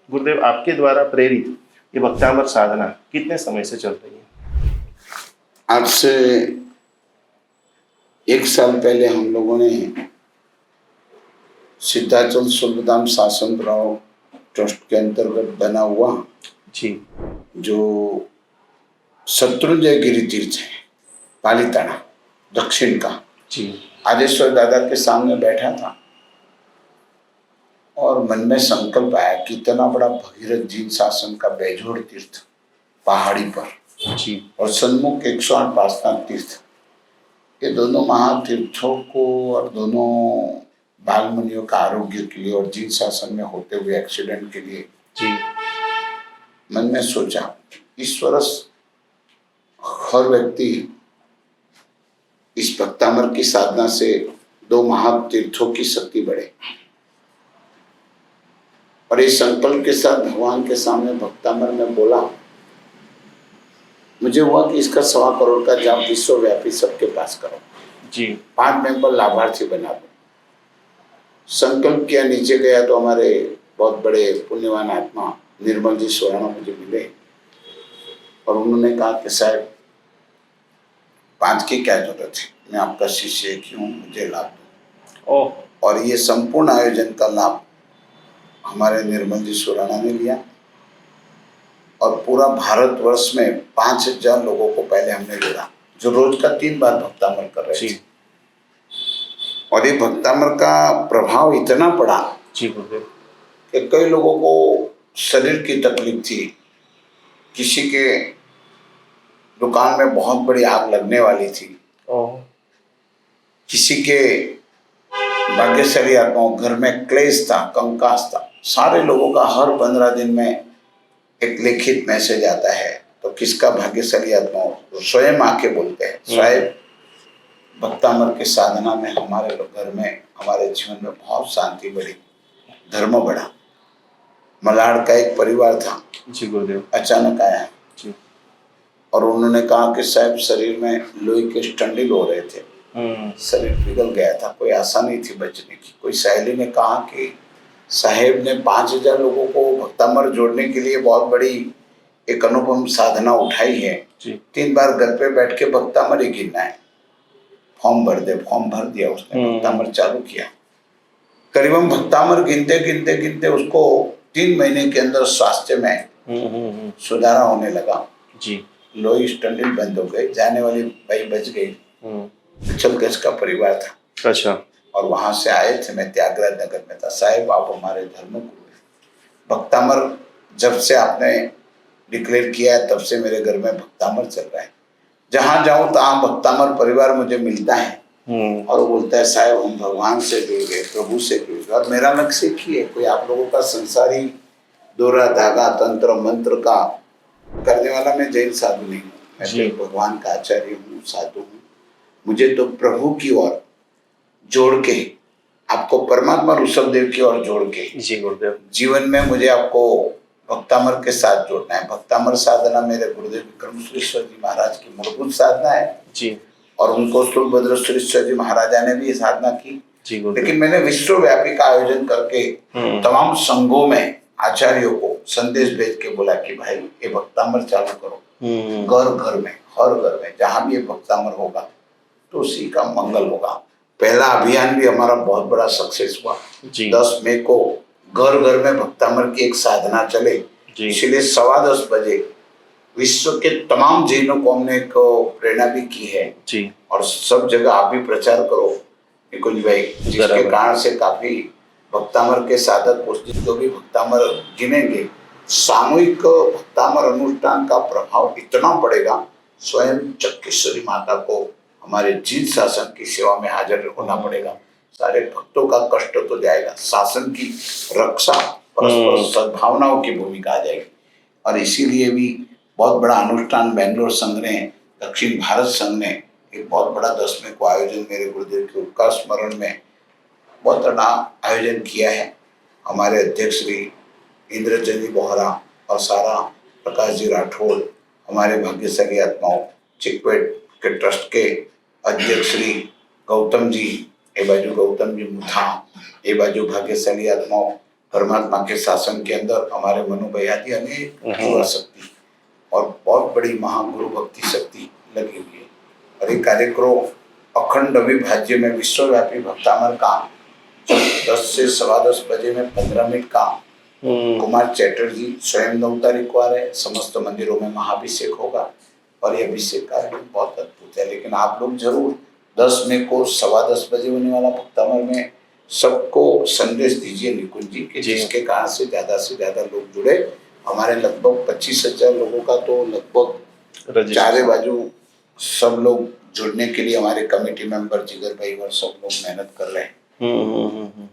गुरुदेव, आपके द्वारा प्रेरित ये भक्तामर साधना कितने समय से चल रही है? आज से 1 साल पहले हम लोगों ने सिद्धाचल सुल्बधाम शासन राव ट्रस्ट के अंतर्गत बना हुआ जी, जो शत्रुंजय गिरी तीर्थ है, पालीताना दक्षिण का, जी, आदेश्वर दादा के सामने बैठा था और मन में संकल्प आया कि इतना बड़ा भगीरथ जीन शासन का बेजोड़ तीर्थ पहाड़ी पर जी, और सन्मुख 108 पासनाथ तीर्थ, ये दोनों महातीर्थों को और दोनों बाल मुनियों का आरोग्य के लिए और जीन शासन में होते हुए एक्सीडेंट के लिए जी, मन में सोचा, इस वर्ष हर व्यक्ति इस भक्तामर की साधना से 2 महातीर्थों की शक्ति बढ़े। और इस संकल्प के साथ भगवान के सामने भक्तामर में बोला, मुझे हुआ कि इसका 1.25 करोड़ का जाप विश्वव्यापी सबके पास करो, जी, 5 मेंबर लाभार्थी बना दो। संकल्प किया, नीचे गया तो हमारे बहुत बड़े पुण्यवान आत्मा निर्मल जी सोराणा मुझे मिले और उन्होंने कहा कि साहब 5 की क्या जरूरत है, मैं आपका शिष्य एक ही हूँ, मुझे लाभ दो। ओह, और ये संपूर्ण आयोजन का लाभ हमारे निर्मल जी सोराणा ने लिया और पूरा भारतवर्ष में 5,000 लोगों को पहले हमने जोड़ा, जो रोज का 3 बार भक्तामर कर रहे थे। और ये भक्तामर का प्रभाव इतना पड़ा जी गुरुदेव, कि कई लोगों को शरीर की तकलीफ थी, किसी के दुकान में बहुत बड़ी आग लगने वाली थी, ओह, किसी के भाग्यशाली आत्माओं घर में क्लेश था, कंकास था। सारे लोगों का हर 15 दिन में एक लिखित मैसेज आता है, तो किसका भाग्यशाली आत्माओं तो स्वयं आके बोलते हैं, स्वयं भक्तामर के साधना में हमारे घर में, हमारे जीवन में बहुत शांति बढ़ी, धर्म बढ़ा। मलाड़ का एक परिवार था, जी गुरुदेव, अचानक आया जी, और उन्होंने कहा कि साहब शरीर में लोहे के स्टंडिल हो रहे थे, शरीर पिघल गया था, कोई आशा नहीं थी बचने की। कोई सहेली ने कहा कि साहेब ने 5,000 लोगों को भक्तामर जोड़ने के लिए बहुत बड़ी एक अनुपम साधना उठाई है, 3 बार घर पे बैठ के भक्तामर ही गिनना है, फॉर्म भर दे। फॉर्म भर दिया उसने, भक्तामर चालू किया। करीबन भक्तामर गिनते गिनते गिनते उसको 3 महीने के अंदर स्वास्थ्य में सुधार होने लगा जी, लोही स्टंडिल बंद हो गए, जाने वाली बाई बच गई। चल गज का परिवार था, अच्छा, और वहां से आए थे, मैं त्यागराज नगर में था। साहिब आप हमारे धर्म गुरु हैं, भक्तामर जब से आपने डिक्लेयर किया है तब से मेरे घर में भक्तामर चल रहा है, जहां जाऊं तहां भक्तामर परिवार मुझे मिलता है। और वो बोलता है साहब हम भगवान से जुड़ गए, प्रभु से जुड़ गए। और मेरा लक्ष्य ही है, कोई आप लोगों का संसारी दोरा धागा तंत्र मंत्र का करने वाला मैं जैन साधु नहीं हूँ, मैं तो भगवान का आचार्य हूँ, साधु हूँ। मुझे तो प्रभु की ओर जोड़ के, आपको परमात्मा ऋषभदेव की ओर जोड़ के जी गुरुदेव, जीवन में मुझे आपको भक्तामर के साथ जोड़ना है। भक्तामर साधना मेरे गुरुदेव विक्रमेश्वर जी महाराज की मूलभूत साधना है जी, और उनको सुलभद्रेश्वर जी महाराजा ने भी साधना की। जी गुरुदेव, लेकिन मैंने विश्वव्यापी का आयोजन करके तमाम संघों में आचार्यों को संदेश भेज के बोला कि भाई ये भक्तामर चालू करो, घर घर में, हर घर में जहां भी ये भक्तामर होगा तो उसी का मंगल होगा। पहला अभियान भी हमारा बहुत बड़ा सक्सेस हुआ। 10 मई को घर घर में भक्तामर की एक साधना चले, इसलिए 10:15 बजे विश्व के तमाम जैनों को हमने एक प्रेरणा भी की है जी। और सब जगह आप भी प्रचार करो निकुंज भाई, जिसके कारण से काफी भक्तामर के साधक जो भी भक्तामर गिनेंगे, सामूहिक भक्तामर अनुष्ठान का प्रभाव इतना पड़ेगा, स्वयं चक्रेश्वरी माता को हमारे जीन शासन की सेवा में हाजिर होना पड़ेगा। सारे भक्तों का कष्ट तो जाएगा, शासन की रक्षा, परस्पर सद्भावनाओं की भूमिका आ जाएगी। और इसीलिए भी बहुत बड़ा अनुष्ठान बेंगलोर संघ ने, दक्षिण भारत संघ ने एक बहुत बड़ा 10 मई को आयोजन मेरे गुरुदेव के उपकार स्मरण में बहुत बड़ा आयोजन किया है। हमारे अध्यक्ष श्री इंद्रचंद जी बोहरा और सारा प्रकाश जी राठौड़, हमारे भाग्यशाली आत्माओं चिकपेट के ट्रस्ट के अध्यक्ष श्री गौतम जी, ए बाजू गौतम जी मुथा, ए बाजू भाग्यशाली आत्माओं परमात्मा के शासन के अंदर हमारे मनु भैयादी अनेक युवा शक्ति और बहुत बड़ी महागुरु भक्ति शक्ति लगी हुई है। और ये कार्यक्रम अखंड अविभाज्य में विश्वव्यापी भक्तामर का 10 से 10:15 बजे में 15 मिनट का कुमार चैटर्जी स्वयं 9 तारीख को आ रहे हैं। समस्त मंदिरों में महाभिषेक होगा और ये अभिषेक कार्यक्रम बहुत अद्भुत है। लेकिन आप लोग जरूर 10 मई को 10:15 बजे होने वाला भक्तामर में सबको संदेश दीजिए निकुंज जी के, जिसके कारण से ज्यादा लोग जुड़े। हमारे लगभग 25,000 लोगों का तो लगभग चारे बाजू सब लोग जुड़ने के लिए हमारे कमेटी मेंबर जिगर भाई और सब लोग मेहनत कर रहे हैं।